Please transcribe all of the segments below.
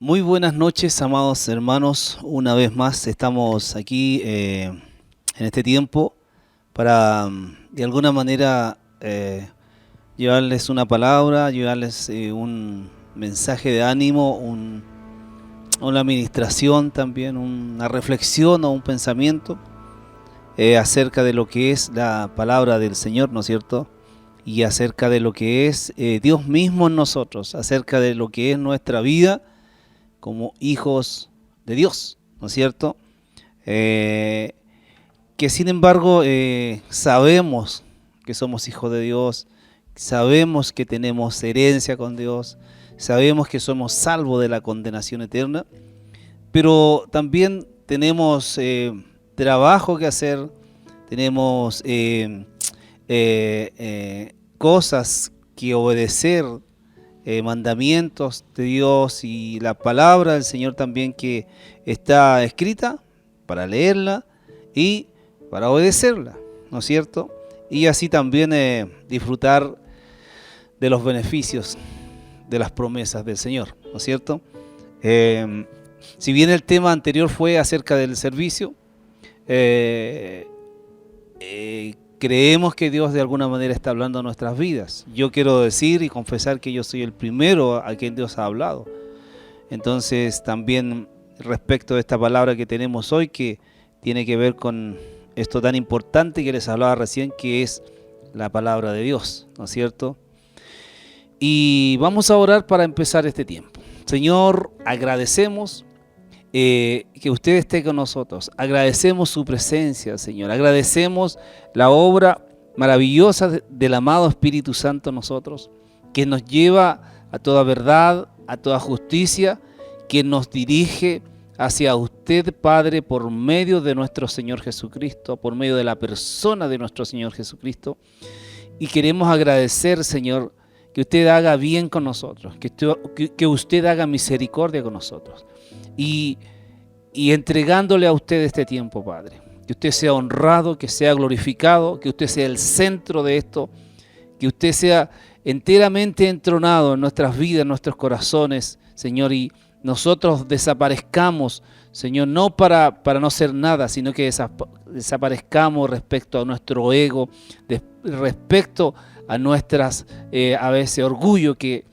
Muy buenas noches, amados hermanos. Una vez más estamos aquí en este tiempo para, de alguna manera, llevarles una palabra, llevarles un mensaje de ánimo, una administración también, una reflexión o un pensamiento acerca de lo que es la palabra del Señor, ¿no es cierto? Y acerca de lo que es Dios mismo en nosotros, acerca de lo que es nuestra vida como hijos de Dios, ¿no es cierto? Que sin embargo sabemos que somos hijos de Dios, sabemos que tenemos herencia con Dios, sabemos que somos salvos de la condenación eterna, pero también tenemos trabajo que hacer, tenemos cosas que obedecer, mandamientos de Dios y la palabra del Señor también que está escrita para leerla y para obedecerla, ¿no es cierto? Y así también disfrutar de los beneficios de las promesas del Señor, ¿no es cierto? Si bien el tema anterior fue acerca del servicio, creemos que Dios de alguna manera está hablando a nuestras vidas. Yo quiero decir y confesar que yo soy el primero a quien Dios ha hablado. Entonces también respecto de esta palabra que tenemos hoy, que tiene que ver con esto tan importante que les hablaba recién, que es la palabra de Dios, ¿no es cierto? Y vamos a orar para empezar este tiempo. Señor, agradecemos que usted esté con nosotros. Agradecemos su presencia, Señor. Agradecemos la obra maravillosa del amado Espíritu Santo en nosotros, que nos lleva a toda verdad, a toda justicia, que nos dirige hacia usted, Padre, por medio de nuestro Señor Jesucristo, por medio de la persona de nuestro Señor Jesucristo. Y queremos agradecer, Señor, que usted haga bien con nosotros, que usted haga misericordia con nosotros. Y entregándole a usted este tiempo, Padre. Que usted sea honrado, que sea glorificado, que usted sea el centro de esto, que usted sea enteramente entronado en nuestras vidas, en nuestros corazones, Señor, y nosotros desaparezcamos, Señor, no para no ser nada, sino que desaparezcamos respecto a nuestro ego, respecto a nuestras, a veces, orgullo que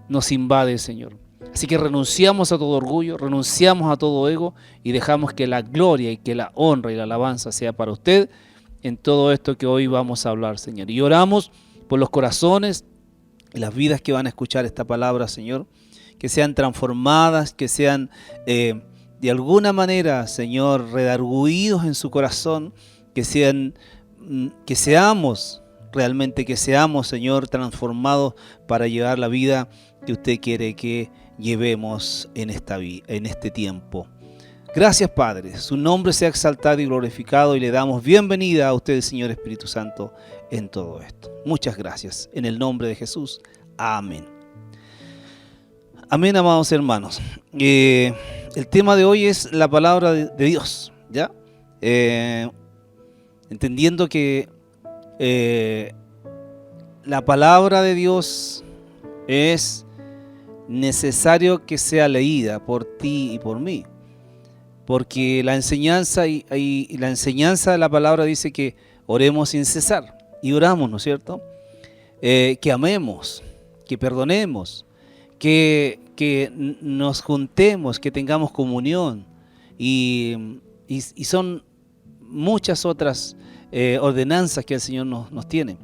nos invade, Señor. Así que renunciamos a todo orgullo, renunciamos a todo ego y dejamos que la gloria y que la honra y la alabanza sea para usted en todo esto que hoy vamos a hablar, Señor. Y oramos por los corazones y las vidas que van a escuchar esta palabra, Señor, que sean transformadas, que sean de alguna manera, Señor, redargüidos en su corazón, que seamos realmente, Señor, transformados para llevar la vida que usted quiere que llevemos en este tiempo. Gracias, Padre. Su nombre sea exaltado y glorificado y le damos bienvenida a usted, Señor Espíritu Santo, en todo esto. Muchas gracias. En el nombre de Jesús. Amén. Amén, amados hermanos. El tema de hoy es la palabra de Dios, ¿ya? Entendiendo que la palabra de Dios es necesario que sea leída por ti y por mí, porque la enseñanza y la enseñanza de la palabra dice que oremos sin cesar, y oramos, ¿no es cierto? Que amemos, que perdonemos, que nos juntemos, que tengamos comunión, y son muchas otras ordenanzas que el Señor nos tiene.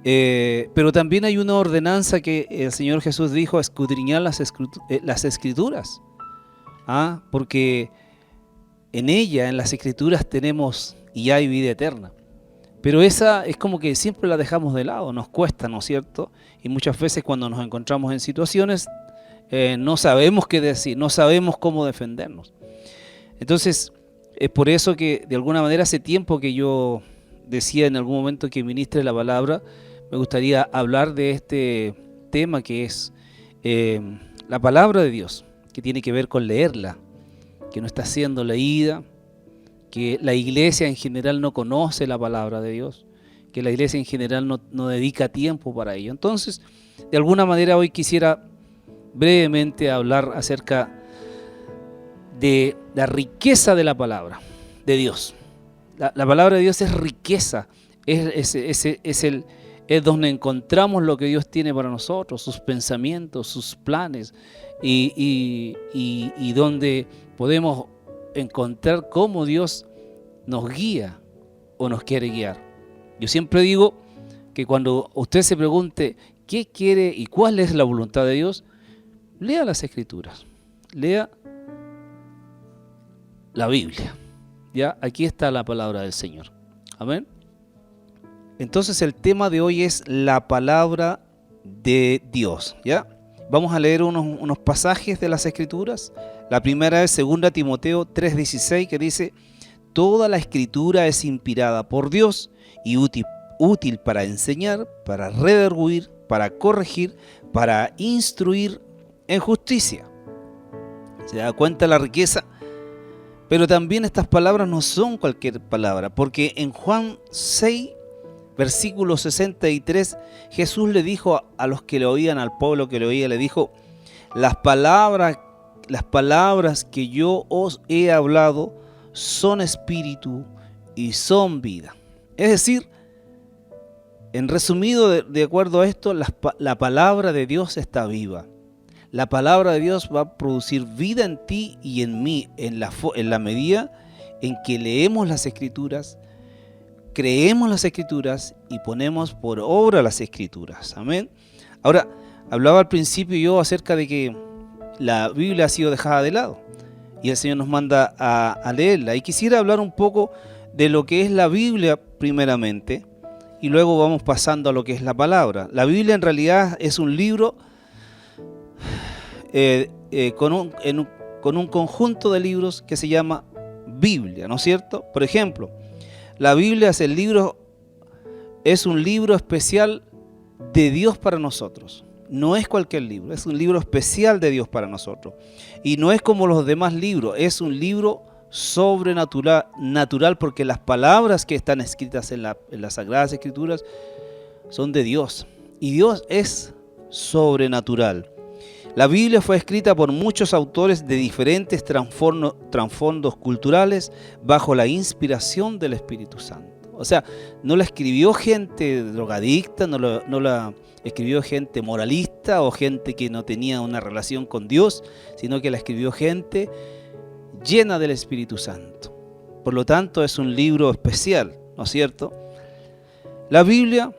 Pero también hay una ordenanza que el Señor Jesús dijo: escudriñar las escrituras, porque en las escrituras tenemos y hay vida eterna. Pero esa es como que siempre la dejamos de lado, nos cuesta, ¿no es cierto? Y muchas veces cuando nos encontramos en situaciones no sabemos qué decir, no sabemos cómo defendernos. Entonces es por eso que de alguna manera hace tiempo que yo decía en algún momento que ministre la palabra, me gustaría hablar de este tema que es la palabra de Dios, que tiene que ver con leerla, que no está siendo leída, que la iglesia en general no conoce la palabra de Dios, que la iglesia en general no dedica tiempo para ello. Entonces, de alguna manera hoy quisiera brevemente hablar acerca de la riqueza de la palabra de Dios. La palabra de Dios es riqueza, es donde encontramos lo que Dios tiene para nosotros, sus pensamientos, sus planes, y donde podemos encontrar cómo Dios nos guía o nos quiere guiar. Yo siempre digo que cuando usted se pregunte qué quiere y cuál es la voluntad de Dios, lea las Escrituras, lea la Biblia. Ya, aquí está la palabra del Señor. Amén. Entonces el tema de hoy es la palabra de Dios. ¿Ya? Vamos a leer unos pasajes de las Escrituras. La primera es 2 Timoteo 3:16, que dice: toda la Escritura es inspirada por Dios y útil para enseñar, para redarguir, para corregir, para instruir en justicia. ¿Se da cuenta la riqueza? Pero también estas palabras no son cualquier palabra, porque en Juan 6, versículo 63, Jesús le dijo a los que le oían, al pueblo que le oía, le dijo: las palabras que yo os he hablado son espíritu y son vida. Es decir, en resumido, de acuerdo a esto, la palabra de Dios está viva. La palabra de Dios va a producir vida en ti y en mí en la medida en que leemos las Escrituras, creemos las Escrituras y ponemos por obra las Escrituras. Amén. Ahora, hablaba al principio yo acerca de que la Biblia ha sido dejada de lado y el Señor nos manda a leerla. Y quisiera hablar un poco de lo que es la Biblia primeramente y luego vamos pasando a lo que es la palabra. La Biblia en realidad es un libro con un conjunto de libros que se llama Biblia, ¿no es cierto? Por ejemplo, la Biblia es un libro especial de Dios para nosotros. No es cualquier libro, es un libro especial de Dios para nosotros. Y no es como los demás libros, es un libro sobrenatural, porque las palabras que están escritas en las Sagradas Escrituras son de Dios. Y Dios es sobrenatural. La Biblia fue escrita por muchos autores de diferentes trasfondos culturales bajo la inspiración del Espíritu Santo. O sea, no la escribió gente drogadicta, no la escribió gente moralista o gente que no tenía una relación con Dios, sino que la escribió gente llena del Espíritu Santo. Por lo tanto, es un libro especial, ¿no es cierto? La Biblia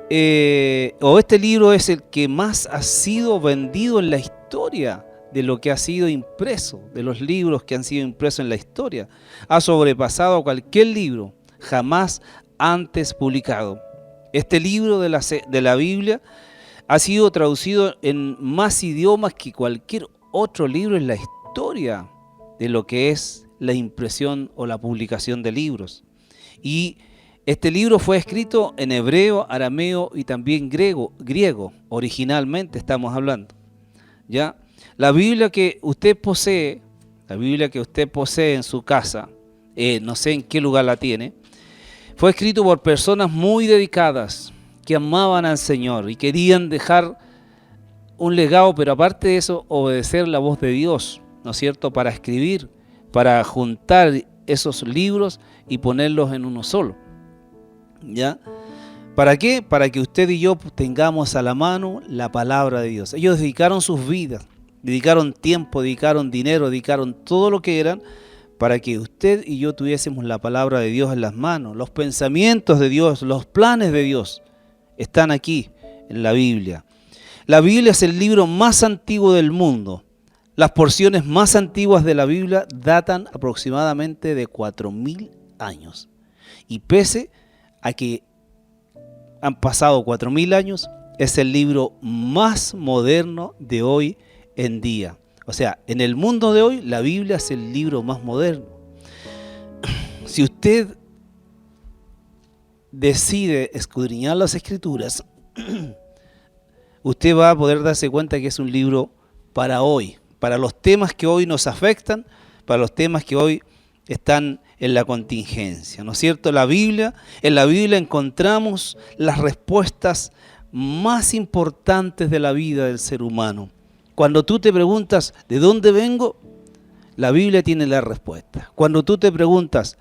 este libro es el que más ha sido vendido en la historia de lo que ha sido impreso, de los libros que han sido impresos en la historia. Ha sobrepasado cualquier libro jamás antes publicado. Este libro de la Biblia ha sido traducido en más idiomas que cualquier otro libro en la historia de lo que es la impresión o la publicación de libros. Y este libro fue escrito en hebreo, arameo y también griego, originalmente estamos hablando. ¿Ya? La Biblia que usted posee en su casa, no sé en qué lugar la tiene, fue escrito por personas muy dedicadas que amaban al Señor y querían dejar un legado, pero aparte de eso, obedecer la voz de Dios, ¿no es cierto?, para escribir, para juntar esos libros y ponerlos en uno solo. ¿Ya? ¿Para qué? Para que usted y yo tengamos a la mano la palabra de Dios. Ellos dedicaron sus vidas, dedicaron tiempo, dedicaron dinero, dedicaron todo lo que eran para que usted y yo tuviésemos la palabra de Dios en las manos. Los pensamientos de Dios, los planes de Dios están aquí en la Biblia. La Biblia es el libro más antiguo del mundo. Las porciones más antiguas de la Biblia datan aproximadamente de 4.000 años. Y pese a que han pasado 4.000 años, es el libro más moderno de hoy en día. O sea, en el mundo de hoy, la Biblia es el libro más moderno. Si usted decide escudriñar las Escrituras, usted va a poder darse cuenta que es un libro para hoy, para los temas que hoy nos afectan, para los temas que hoy están en la contingencia, ¿no es cierto? En la Biblia encontramos las respuestas más importantes de la vida del ser humano. Cuando tú te preguntas, ¿de dónde vengo? La Biblia tiene la respuesta. Cuando tú te preguntas,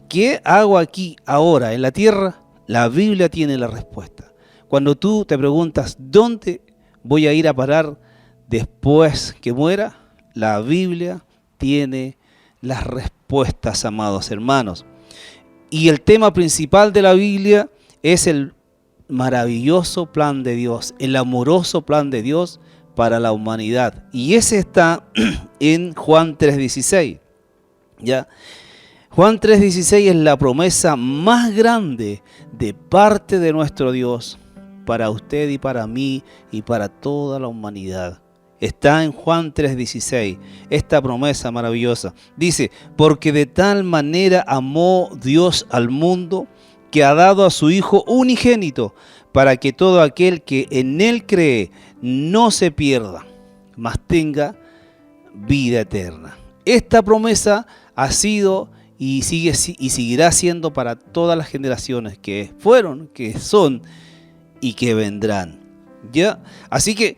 ¿qué hago aquí ahora en la tierra? La Biblia tiene la respuesta. Cuando tú te preguntas, ¿dónde voy a ir a parar después que muera? La Biblia tiene las respuestas, amados hermanos. Y el tema principal de la Biblia es el maravilloso plan de Dios, el amoroso plan de Dios para la humanidad. Y ese está en Juan 3:16. ¿Ya? Juan 3:16 es la promesa más grande de parte de nuestro Dios para usted y para mí y para toda la humanidad. Está en Juan 3:16, esta promesa maravillosa. Dice, porque de tal manera amó Dios al mundo que ha dado a su Hijo unigénito, para que todo aquel que en Él cree no se pierda, mas tenga vida eterna. Esta promesa ha sido y seguirá siendo para todas las generaciones que fueron, que son y que vendrán. ¿Ya? Así que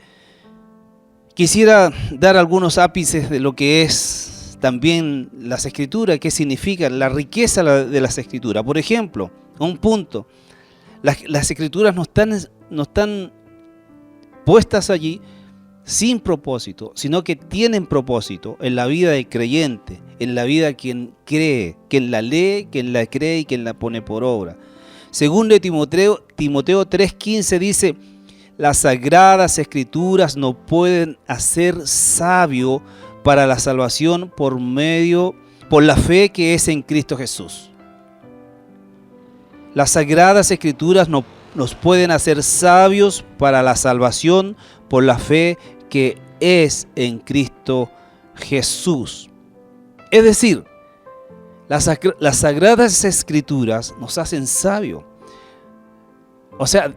quisiera dar algunos ápices de lo que es también las Escrituras, qué significan, la riqueza de las Escrituras. Por ejemplo, un punto, las Escrituras no están puestas allí sin propósito, sino que tienen propósito en la vida del creyente, en la vida de quien cree, quien la lee, quien la cree y quien la pone por obra. Según de Timoteo 3:15 dice, las Sagradas Escrituras nos pueden hacer sabio para la salvación por la fe que es en Cristo Jesús. Las Sagradas Escrituras nos pueden hacer sabios para la salvación por la fe que es en Cristo Jesús. Es decir, las Sagradas Escrituras nos hacen sabios. O sea,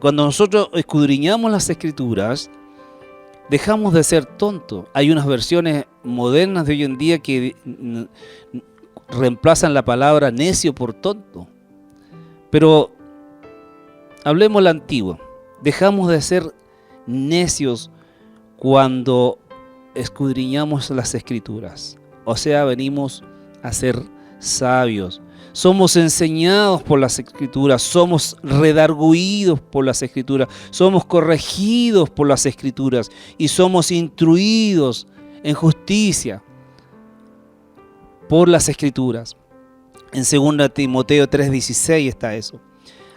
cuando nosotros escudriñamos las Escrituras, dejamos de ser tontos. Hay unas versiones modernas de hoy en día que reemplazan la palabra necio por tonto. Pero hablemos la antigua. Dejamos de ser necios cuando escudriñamos las Escrituras. O sea, venimos a ser sabios. Somos enseñados por las Escrituras, somos redarguidos por las Escrituras, somos corregidos por las Escrituras y somos instruidos en justicia por las Escrituras. En 2 Timoteo 3:16 está eso.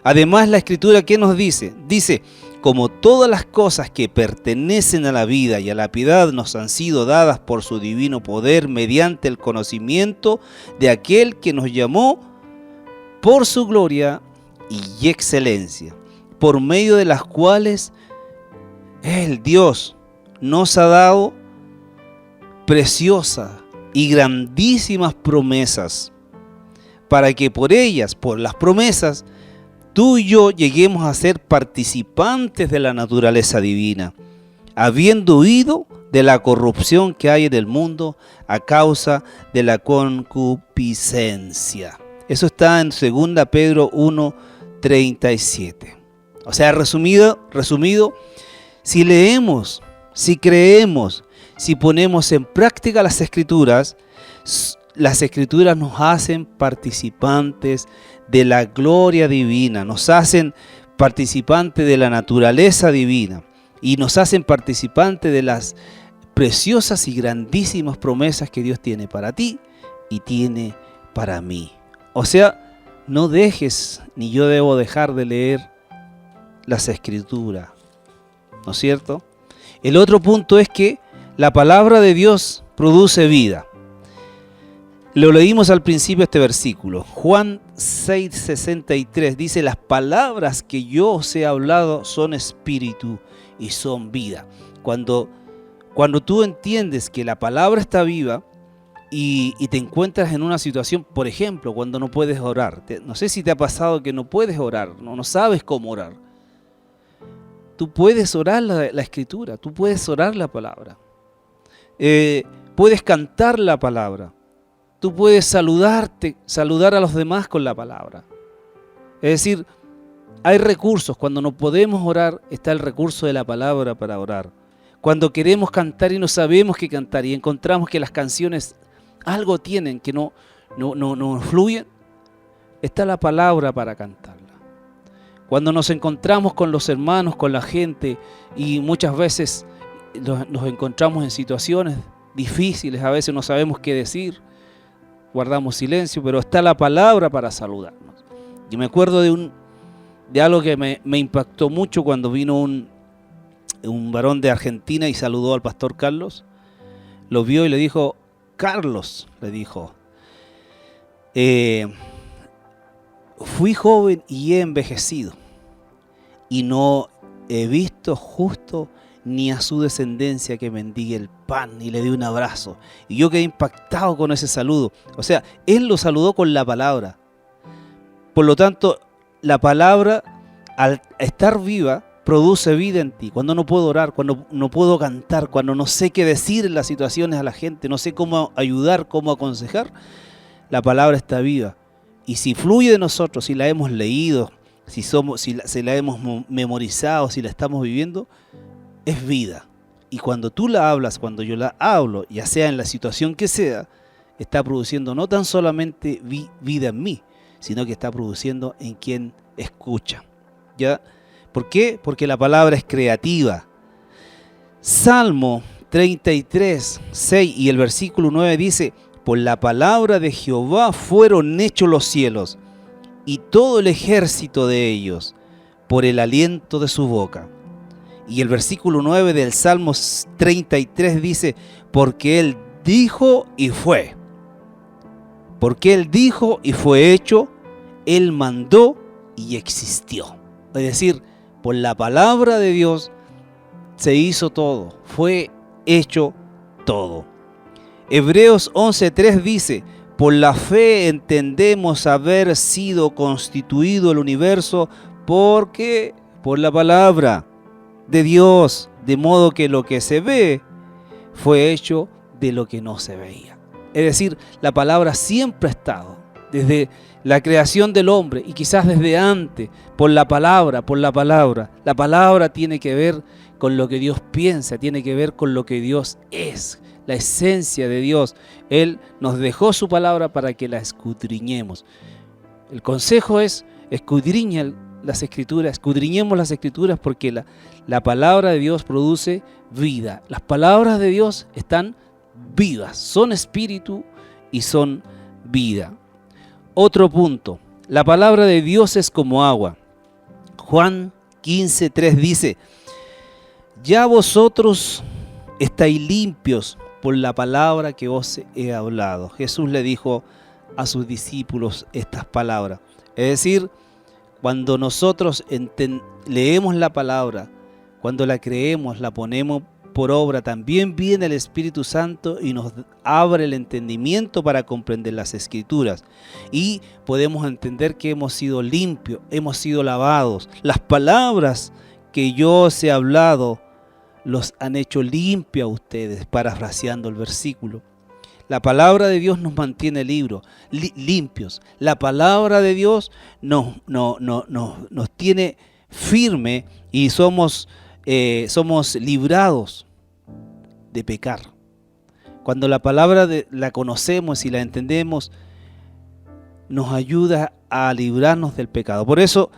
Además, la Escritura, ¿qué nos dice? Dice, como todas las cosas que pertenecen a la vida y a la piedad nos han sido dadas por su divino poder mediante el conocimiento de aquel que nos llamó por su gloria y excelencia, por medio de las cuales el Dios nos ha dado preciosas y grandísimas promesas, para que por ellas, por las promesas, tú y yo lleguemos a ser participantes de la naturaleza divina, habiendo huido de la corrupción que hay en el mundo a causa de la concupiscencia. Eso está en 2 Pedro 1:37. O sea, resumido, si leemos, si creemos, si ponemos en práctica las Escrituras nos hacen participantes de la gloria divina, nos hacen participantes de la naturaleza divina y nos hacen participantes de las preciosas y grandísimas promesas que Dios tiene para ti y tiene para mí. O sea, no dejes, ni yo debo dejar de leer las Escrituras, ¿no es cierto? El otro punto es que la palabra de Dios produce vida. Lo leímos al principio este versículo. Juan 6:63 dice, las palabras que yo os he hablado son espíritu y son vida. Cuando tú entiendes que la palabra está viva y te encuentras en una situación, por ejemplo, cuando no puedes orar. No sé si te ha pasado que no puedes orar, no sabes cómo orar. Tú puedes orar la Escritura, tú puedes orar la palabra. Puedes cantar la palabra. Tú puedes saludar a los demás con la palabra. Es decir, hay recursos. Cuando no podemos orar, está el recurso de la palabra para orar. Cuando queremos cantar y no sabemos qué cantar y encontramos que las canciones algo tienen que no fluyen, está la palabra para cantarla. Cuando nos encontramos con los hermanos, con la gente, y muchas veces nos encontramos en situaciones difíciles, a veces no sabemos qué decir, guardamos silencio, pero está la palabra para saludarnos. Yo me acuerdo de algo que me impactó mucho cuando vino un varón de Argentina y saludó al pastor Carlos. Lo vio y le dijo: Carlos, le dijo, fui joven y he envejecido, y no he visto justo ni a su descendencia que mendigue el pan, y le di un abrazo. Y yo quedé impactado con ese saludo. O sea, él lo saludó con la palabra. Por lo tanto, la palabra, al estar viva, produce vida en ti. Cuando no puedo orar, cuando no puedo cantar, cuando no sé qué decir en las situaciones a la gente, no sé cómo ayudar, cómo aconsejar, la palabra está viva. Y si fluye de nosotros, si la hemos leído, si la hemos memorizado, si la estamos viviendo, es vida. Y cuando tú la hablas, cuando yo la hablo, ya sea en la situación que sea, está produciendo no tan solamente vida en mí, sino que está produciendo en quien escucha. ¿Ya? ¿Por qué? Porque la palabra es creativa. Salmo 33, 6 y el versículo 9 dice: por la palabra de Jehová fueron hechos los cielos, y todo el ejército de ellos, por el aliento de su boca. Y el versículo 9 del Salmo 33 dice: porque Él dijo y fue. Porque Él dijo y fue hecho, Él mandó y existió. Es decir, por la palabra de Dios se hizo todo, fue hecho todo. Hebreos 11:3 dice: por la fe entendemos haber sido constituido el universo porque por la palabra de Dios, de modo que lo que se ve fue hecho de lo que no se veía. Es decir, la palabra siempre ha estado, desde la creación del hombre y quizás desde antes, por la palabra. La palabra tiene que ver con lo que Dios piensa, tiene que ver con lo que Dios es, la esencia de Dios. Él nos dejó su palabra para que la escudriñemos. El consejo es: escudriñen las Escrituras, escudriñemos las Escrituras, porque la palabra de Dios produce vida. Las palabras de Dios están vivas, son espíritu y son vida. Otro punto, la palabra de Dios es como agua. Juan 15:3 dice: ya vosotros estáis limpios por la palabra que os he hablado. Jesús le dijo a sus discípulos estas palabras. Es decir, cuando nosotros leemos la palabra, cuando la creemos, la ponemos por obra, también viene el Espíritu Santo y nos abre el entendimiento para comprender las Escrituras. Y podemos entender que hemos sido limpios, hemos sido lavados. Las palabras que yo os he hablado los han hecho limpios a ustedes, parafraseando el versículo. La palabra de Dios nos mantiene limpios. La palabra de Dios nos tiene firme y somos librados de pecar. Cuando la palabra la conocemos y la entendemos, nos ayuda a librarnos del pecado. Por eso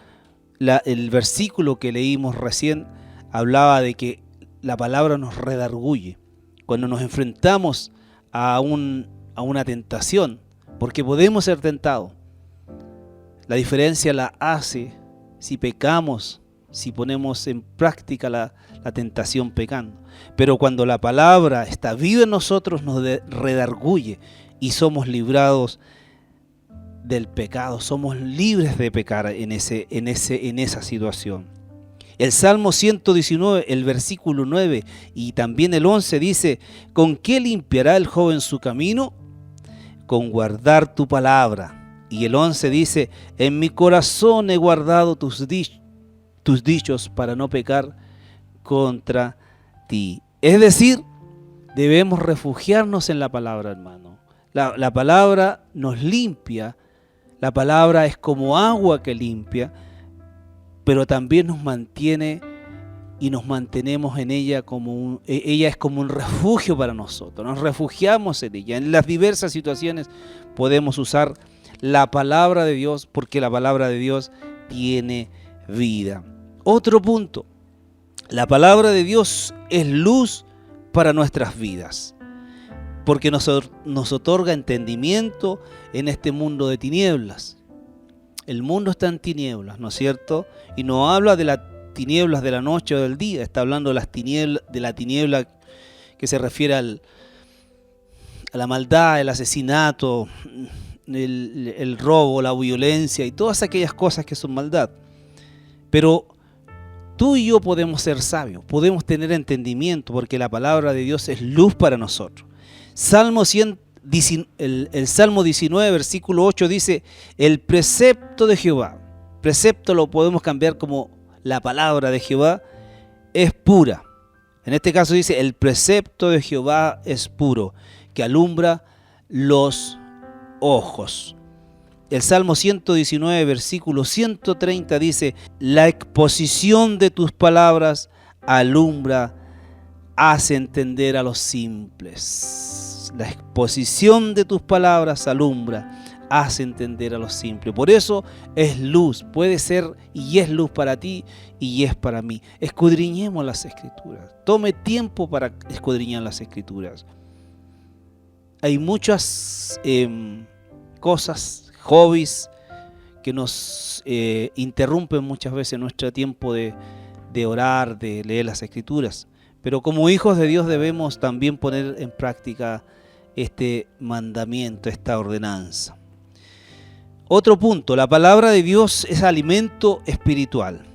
el versículo que leímos recién hablaba de que la palabra nos redarguye cuando nos enfrentamos a una tentación, porque podemos ser tentados. La diferencia la hace si pecamos, si ponemos en práctica la tentación pecando. Pero cuando la palabra está viva en nosotros, nos redarguye y somos librados del pecado, somos libres de pecar en esa situación. El Salmo 119, el versículo 9 y también el 11 dice: ¿con qué limpiará el joven su camino? Con guardar tu palabra. Y el 11 dice: en mi corazón he guardado tus dichos para no pecar contra ti. Es decir, debemos refugiarnos en la palabra, hermano. La palabra nos limpia, la palabra es como agua que limpia, pero también nos mantiene y nos mantenemos en ella ella es como un refugio para nosotros. Nos refugiamos en ella. En las diversas situaciones podemos usar la palabra de Dios, porque la palabra de Dios tiene vida. Otro punto, la palabra de Dios es luz para nuestras vidas, porque nos otorga entendimiento en este mundo de tinieblas. El mundo está en tinieblas, ¿no es cierto? Y no habla de las tinieblas de la noche o del día, está hablando de la tiniebla que se refiere a la maldad, el asesinato, el robo, la violencia y todas aquellas cosas que son maldad. Pero tú y yo podemos ser sabios, podemos tener entendimiento, porque la palabra de Dios es luz para nosotros. El Salmo 19, versículo 8 dice: el precepto de Jehová, precepto lo podemos cambiar como la palabra de Jehová, es pura. En este caso dice: el precepto de Jehová es puro, que alumbra los ojos. El Salmo 119, versículo 130 dice: la exposición de tus palabras alumbra, hace entender a los simples. La exposición de tus palabras alumbra, hace entender a los simples. Por eso es luz, puede ser y es luz para ti y es para mí. Escudriñemos las Escrituras. Tome tiempo para escudriñar las Escrituras. Hay muchas cosas, hobbies, que nos interrumpen muchas veces nuestro tiempo de orar, de leer las Escrituras. Pero como hijos de Dios debemos también poner en práctica este mandamiento, esta ordenanza. Otro punto, la palabra de Dios es alimento espiritual.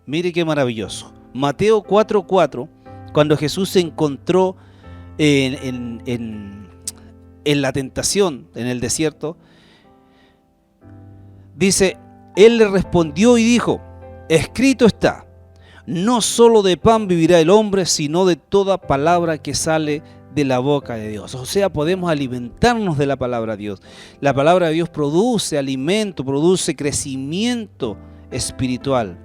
Mire qué maravilloso. Mateo 4:4, cuando Jesús se encontró en la tentación, en el desierto, dice: Él le respondió y dijo: escrito está, no solo de pan vivirá el hombre, sino de toda palabra que sale de la boca de Dios. O sea, podemos alimentarnos de la palabra de Dios. La palabra de Dios produce alimento, produce crecimiento espiritual.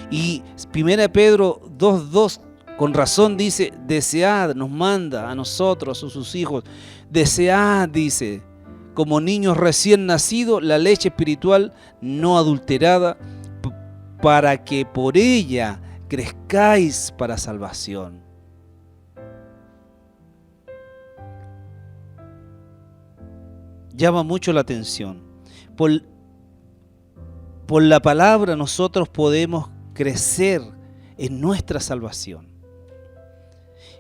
Y 1 Pedro 2:2 con razón dice: desead, nos manda a nosotros, a sus hijos, desead, dice, como niños recién nacidos, la leche espiritual no adulterada, para que por ella crezcáis para salvación. Llama mucho la atención. Por la palabra nosotros podemos crecer en nuestra salvación.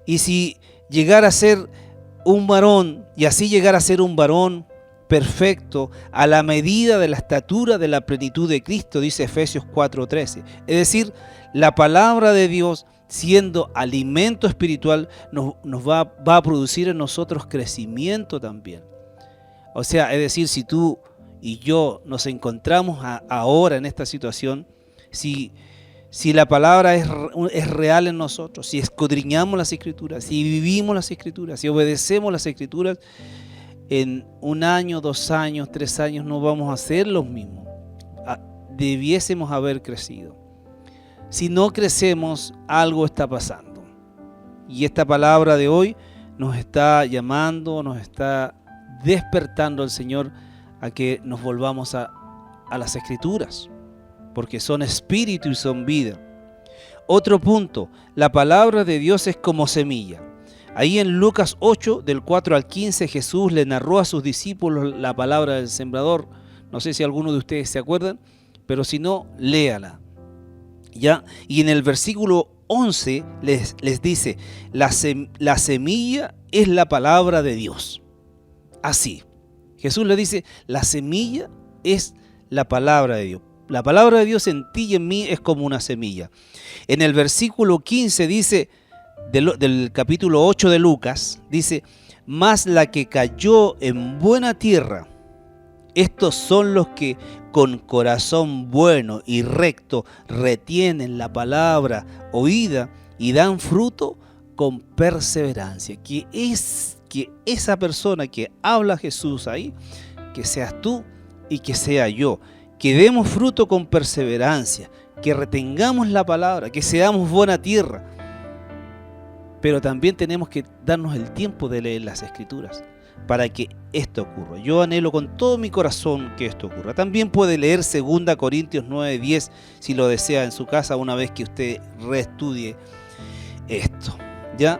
Y si llegar a ser un varón, y así llegar a ser un varón perfecto, a la medida de la estatura de la plenitud de Cristo, dice Efesios 4:13. Es decir, la palabra de Dios, siendo alimento espiritual, nos va a producir en nosotros crecimiento también. O sea, es decir, si tú y yo nos encontramos ahora en esta situación, si la palabra es real en nosotros, si escudriñamos las Escrituras, si vivimos las Escrituras, si obedecemos las Escrituras, en 1 año, 2 años, 3 años no vamos a ser los mismos. Debiésemos haber crecido. Si no crecemos, algo está pasando. Y esta palabra de hoy nos está llamando, nos está despertando al Señor a que nos volvamos a las Escrituras, porque son espíritu y son vida. Otro punto, la palabra de Dios es como semilla. Ahí en Lucas 8, del 4 al 15, Jesús le narró a sus discípulos la palabra del sembrador. No sé si alguno de ustedes se acuerdan, pero si no, léala. ¿Ya? Y en el versículo 11 les dice: la semilla es la palabra de Dios. Así, Jesús le dice: la semilla es la palabra de Dios. La palabra de Dios en ti y en mí es como una semilla. En el versículo 15 dice, del capítulo 8 de Lucas, dice: mas la que cayó en buena tierra, estos son los que con corazón bueno y recto retienen la palabra oída y dan fruto con perseverancia. Que esa persona que habla Jesús ahí, que seas tú y que sea yo, que demos fruto con perseverancia, que retengamos la palabra, que seamos buena tierra. Pero también tenemos que darnos el tiempo de leer las Escrituras para que esto ocurra. Yo anhelo con todo mi corazón que esto ocurra. También puede leer 2 Corintios 9:10 si lo desea en su casa una vez que usted reestudie esto. ¿Ya?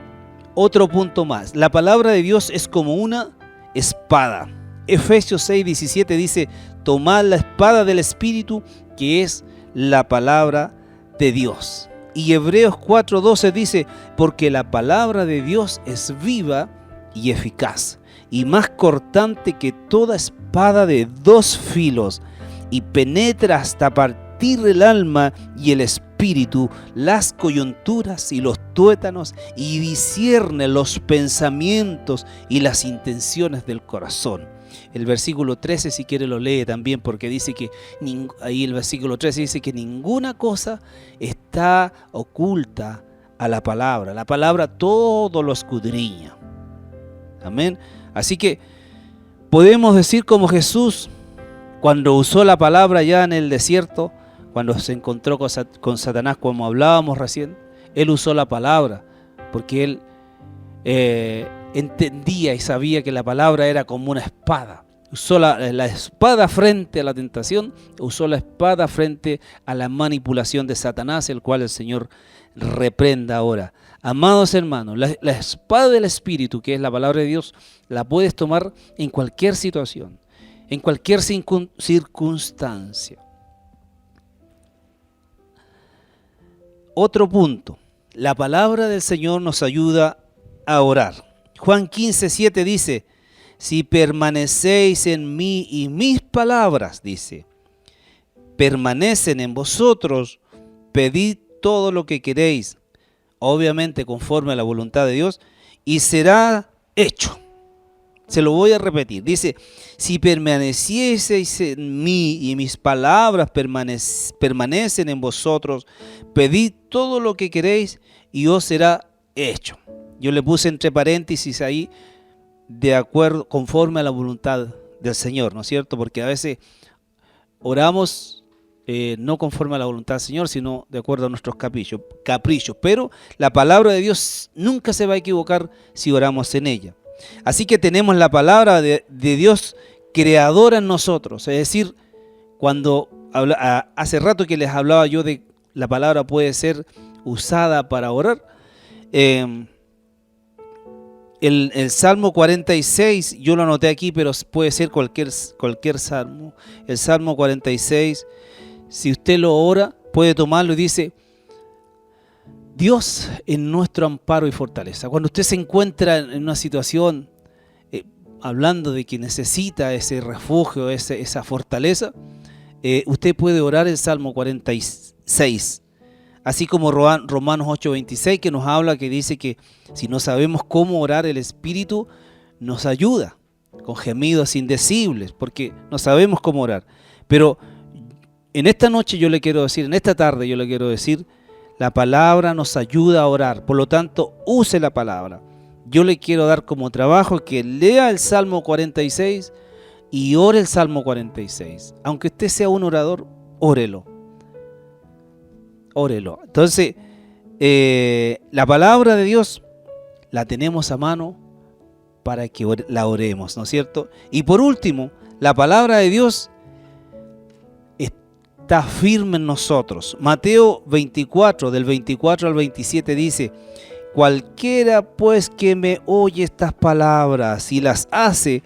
Otro punto más. La palabra de Dios es como una espada. Efesios 6:17 dice: tomad la espada del Espíritu, que es la palabra de Dios. Y Hebreos 4:12 dice: porque la palabra de Dios es viva y eficaz, y más cortante que toda espada de 2 filos, y penetra hasta partir el alma y el espíritu, las coyunturas y los tuétanos, y discierne los pensamientos y las intenciones del corazón. El versículo 13, si quiere, lo lee también, porque dice que ahí el versículo 13 dice que ninguna cosa está oculta a la palabra. La palabra todo lo escudriña. Amén. Así que podemos decir como Jesús, cuando usó la palabra ya en el desierto, cuando se encontró con Satanás, como hablábamos recién, él usó la palabra, porque él entendía y sabía que la palabra era como una espada. Usó la espada frente a la tentación, usó la espada frente a la manipulación de Satanás, el cual el Señor reprenda ahora. Amados hermanos, la espada del Espíritu, que es la palabra de Dios, la puedes tomar en cualquier situación, en cualquier circunstancia. Otro punto, la palabra del Señor nos ayuda a orar. Juan 15:7 dice: si permanecéis en mí y mis palabras, dice, permanecen en vosotros, pedid todo lo que queréis, obviamente conforme a la voluntad de Dios, y será hecho. Se lo voy a repetir. Dice: si permanecieseis en mí y mis palabras permanecen en vosotros, pedid todo lo que queréis y os será hecho. Yo le puse entre paréntesis ahí, de acuerdo, conforme a la voluntad del Señor, ¿no es cierto? Porque a veces oramos no conforme a la voluntad del Señor, sino de acuerdo a nuestros caprichos. Pero la palabra de Dios nunca se va a equivocar si oramos en ella. Así que tenemos la palabra de Dios creadora en nosotros. Es decir, cuando hace rato que les hablaba yo de la palabra puede ser usada para orar. El Salmo 46, yo lo anoté aquí, pero puede ser cualquier salmo. El Salmo 46, si usted lo ora, puede tomarlo y dice: Dios es nuestro amparo y fortaleza. Cuando usted se encuentra en una situación, hablando de que necesita ese refugio, esa fortaleza, usted puede orar el Salmo 46. Así como Romanos 8:26, que nos habla, que dice que si no sabemos cómo orar, el Espíritu nos ayuda con gemidos indecibles, porque no sabemos cómo orar. Pero en esta noche yo le quiero decir, en esta tarde yo le quiero decir, la palabra nos ayuda a orar. Por lo tanto, use la palabra. Yo le quiero dar como trabajo que lea el Salmo 46 y ore el Salmo 46. Aunque usted sea un orador, órelo. Órelo. Entonces, la palabra de Dios la tenemos a mano para que la oremos, ¿no es cierto? Y por último, la palabra de Dios está firme en nosotros. Mateo 24, del 24 al 27 dice: cualquiera pues que me oye estas palabras y las hace,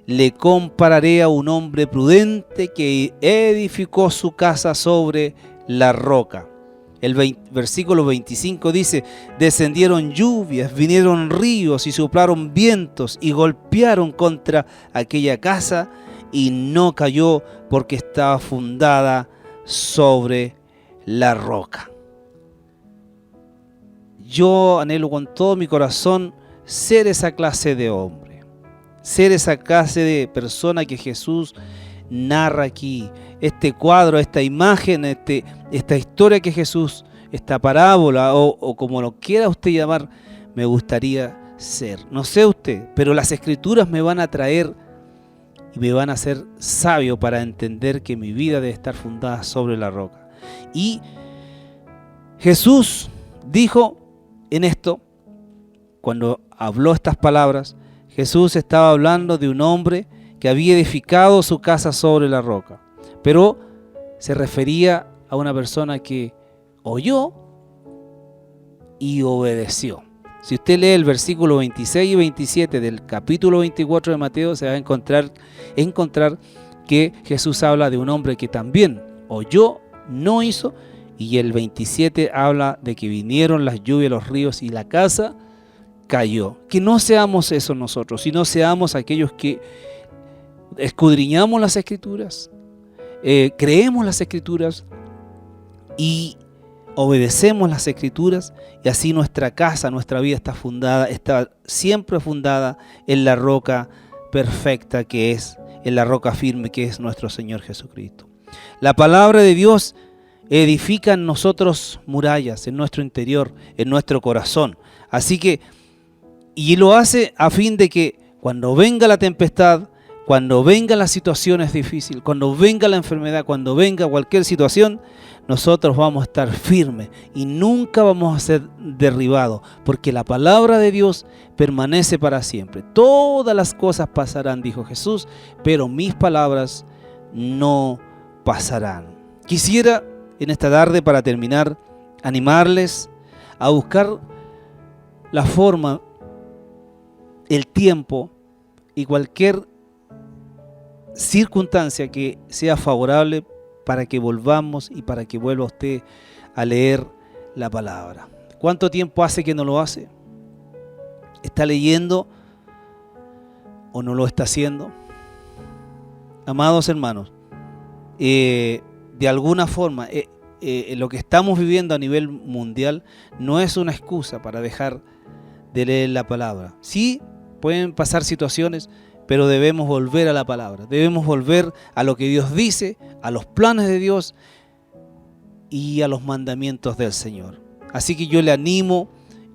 le compararé a un hombre prudente que edificó su casa sobre la roca. El versículo 25 dice: descendieron lluvias, vinieron ríos y soplaron vientos y golpearon contra aquella casa y no cayó porque estaba fundada sobre la roca. Yo anhelo con todo mi corazón ser esa clase de hombre, ser esa clase de persona que Jesús narra aquí. Este cuadro, esta imagen, esta historia que Jesús, esta parábola o como lo quiera usted llamar, me gustaría ser. No sé usted, pero las Escrituras me van a traer y me van a hacer sabio para entender que mi vida debe estar fundada sobre la roca. Y Jesús dijo en esto, cuando habló estas palabras, Jesús estaba hablando de un hombre que había edificado su casa sobre la roca, pero se refería a una persona que oyó y obedeció. Si usted lee el versículo 26 y 27 del capítulo 24 de Mateo, se va a encontrar que Jesús habla de un hombre que también oyó, no hizo, y el 27 habla de que vinieron las lluvias, los ríos y la casa cayó. Que no seamos eso nosotros, sino seamos aquellos que escudriñamos las Escrituras, creemos las Escrituras y obedecemos las Escrituras, y así nuestra casa, nuestra vida está siempre fundada en la roca perfecta que es, en la roca firme que es nuestro Señor Jesucristo. La palabra de Dios edifica en nosotros murallas, en nuestro interior, en nuestro corazón. Así que, y lo hace a fin de que cuando venga la tempestad, cuando vengan las situaciones difíciles, cuando venga la enfermedad, cuando venga cualquier situación, nosotros vamos a estar firmes y nunca vamos a ser derribados, porque la palabra de Dios permanece para siempre. Todas las cosas pasarán, dijo Jesús, pero mis palabras no pasarán. Quisiera en esta tarde, para terminar, animarles a buscar la forma, el tiempo y cualquier circunstancia que sea favorable para que volvamos y para que vuelva usted a leer la palabra. ¿Cuánto tiempo hace que no lo hace? ¿Está leyendo o no lo está haciendo? Amados hermanos, de alguna forma lo que estamos viviendo a nivel mundial no es una excusa para dejar de leer la palabra. Sí, pueden pasar situaciones, pero debemos volver a la palabra, debemos volver a lo que Dios dice, a los planes de Dios y a los mandamientos del Señor. Así que yo le animo,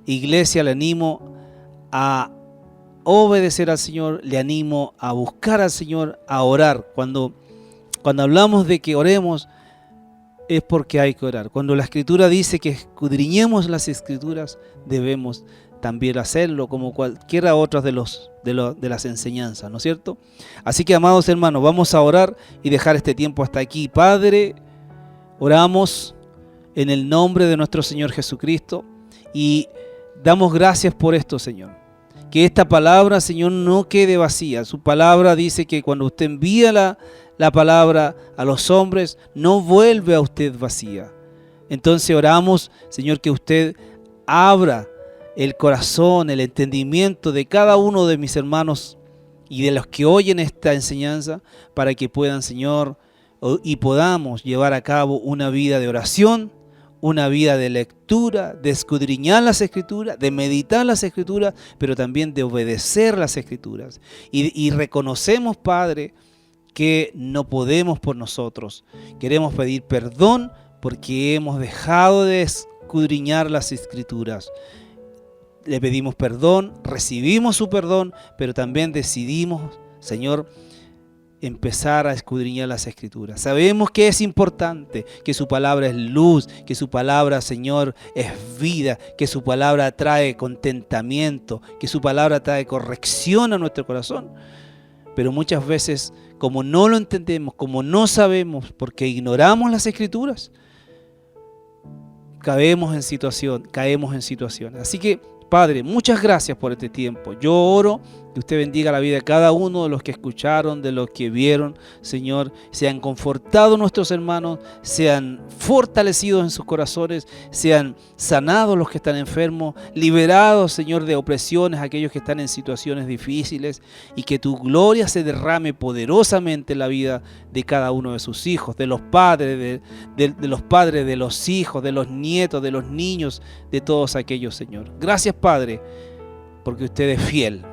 iglesia, le animo a obedecer al Señor, le animo a buscar al Señor, a orar. Cuando hablamos de que oremos, es porque hay que orar. Cuando la Escritura dice que escudriñemos las Escrituras, debemos también hacerlo, como cualquiera otra de las enseñanzas, ¿no es cierto? Así que, amados hermanos, vamos a orar y dejar este tiempo hasta aquí. Padre, oramos en el nombre de nuestro Señor Jesucristo y damos gracias por esto, Señor. Que esta palabra, Señor, no quede vacía. Su palabra dice que cuando usted envía la palabra a los hombres, no vuelve a usted vacía. Entonces oramos, Señor, que usted abra el corazón, el entendimiento de cada uno de mis hermanos y de los que oyen esta enseñanza, para que puedan, Señor, y podamos llevar a cabo una vida de oración, una vida de lectura, de escudriñar las Escrituras, de meditar las Escrituras, pero también de obedecer las Escrituras. Y reconocemos, Padre, que no podemos por nosotros. Queremos pedir perdón porque hemos dejado de escudriñar las Escrituras. Le pedimos perdón, recibimos su perdón, pero también decidimos, Señor, empezar a escudriñar las Escrituras. Sabemos que es importante, que su palabra es luz, que su palabra, Señor, es vida, que su palabra trae contentamiento, que su palabra trae corrección a nuestro corazón. Pero muchas veces, como no lo entendemos, como no sabemos, porque ignoramos las Escrituras, caemos en situaciones. Así que, Padre, muchas gracias por este tiempo. Yo oro que usted bendiga la vida de cada uno de los que escucharon, de los que vieron, Señor. Sean confortados nuestros hermanos, sean fortalecidos en sus corazones, sean sanados los que están enfermos, liberados, Señor, de opresiones, aquellos que están en situaciones difíciles, y que tu gloria se derrame poderosamente en la vida de cada uno de sus hijos, de los padres, de los padres, de los hijos, de los nietos, de los niños, de todos aquellos, Señor. Gracias, Padre, porque usted es fiel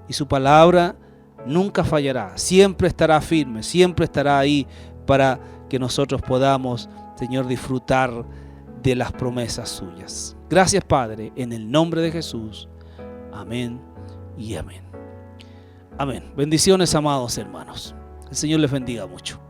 y su palabra nunca fallará, siempre estará firme, siempre estará ahí para que nosotros podamos, Señor, disfrutar de las promesas suyas. Gracias, Padre, en el nombre de Jesús. Amén y amén. Amén. Bendiciones, amados hermanos. El Señor les bendiga mucho.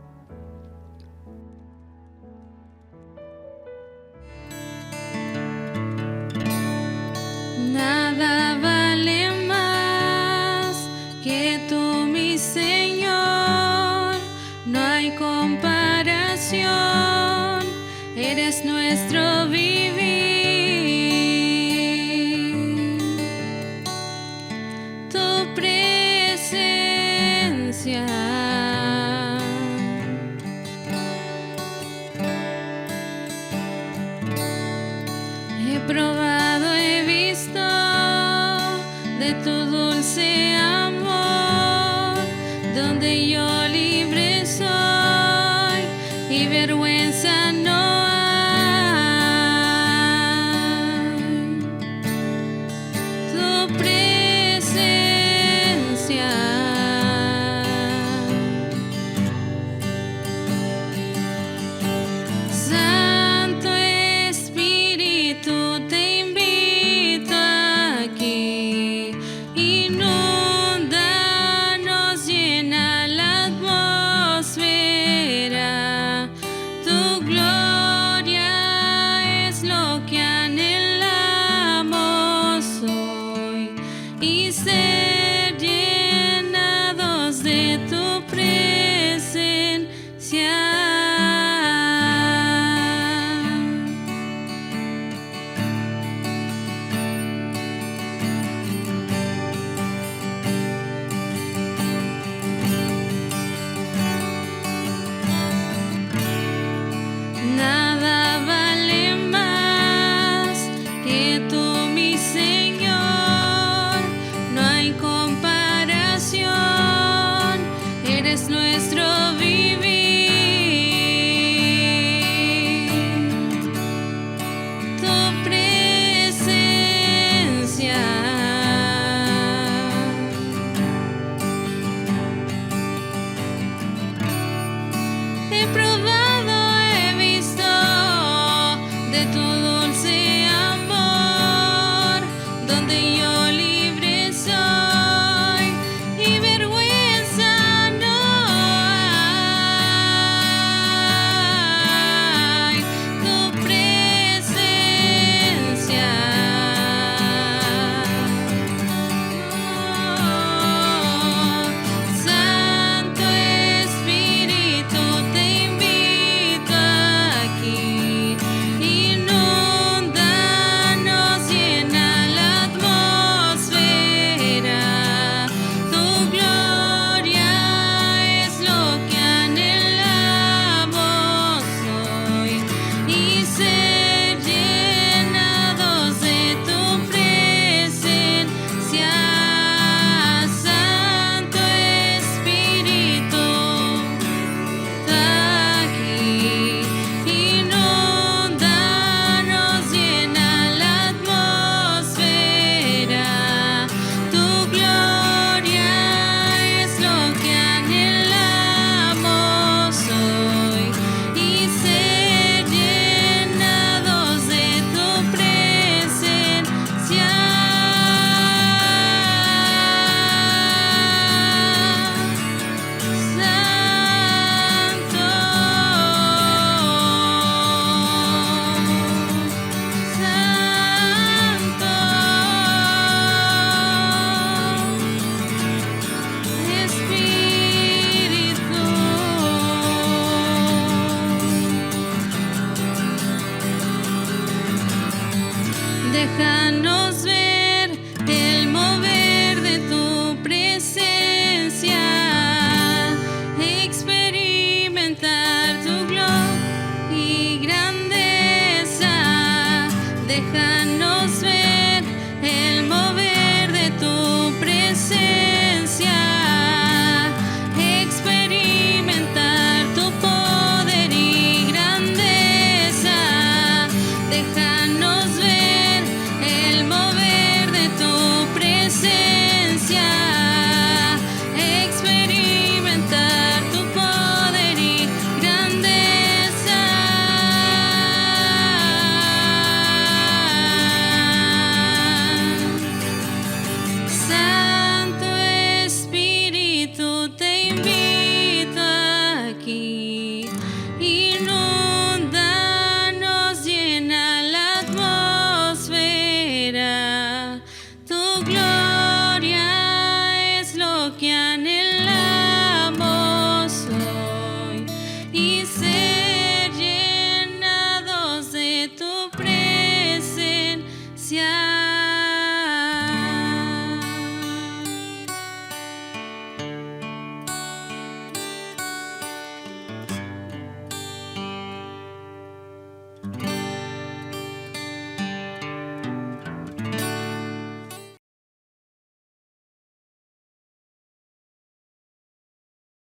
de tu dulce amor, donde yo libre soy y vergüenza no hay. Tu presencia, Santo Espíritu, te invito aquí. Inúndanos, llena la atmósfera. Tu gloria es lo que anhelamos hoy y